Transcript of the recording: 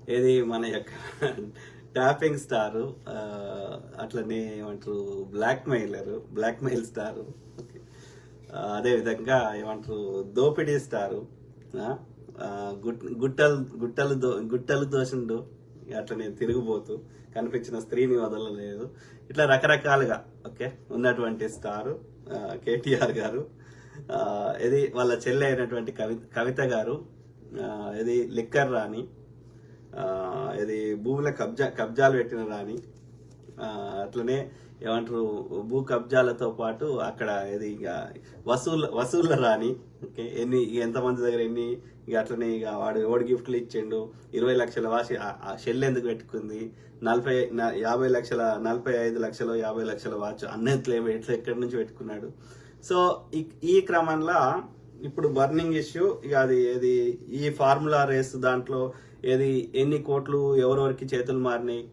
ఏది మన యొక్క ట్యాపింగ్ స్టారు, అట్లనే ఏమంటారు బ్లాక్ మెయిల్ స్టారు, అదే విధంగా ఏమంటారు దోపిడీ స్టారు, ఆ, ఆ, గుట్టలు దోషుండు, అట్లనే తిరుగుబోతూ కనిపించిన స్త్రీని వదలలేదు, ఇట్లా రకరకాలుగా ఓకే ఉన్నటువంటి స్టారు కేటీఆర్ గారు. ఇది వాళ్ళ చెల్లె అయినటువంటి కవిత గారు, ఇది లిక్కర్ రాణి, ఇది భూముల కబ్జాలు పెట్టిన రాణి, అట్లనే ఏమంటారు భూ కబ్జాలతో పాటు అక్కడ ఇది ఇక వసూళ్ళ రాని, ఓకే ఎంతమంది దగ్గర ఎన్ని, ఇక అట్లనే ఇక వాడు ఎవడు గిఫ్ట్లు ఇచ్చిండు, 20 లక్షల వాసి షెల్ ఎందుకు పెట్టుకుంది, 45 లక్షలు 50 లక్షల వాచ్ అన్నిట్లో ఎక్కడి నుంచి పెట్టుకున్నాడు. సో ఈ క్రమంలో ఇప్పుడు బర్నింగ్ ఇష్యూ ఇక అది ఏది ఈ ఫార్ములా రేస్ దాంట్లో ఏది ఎన్ని కోట్లు ఎవరెవరికి చేతులు మారినాయి,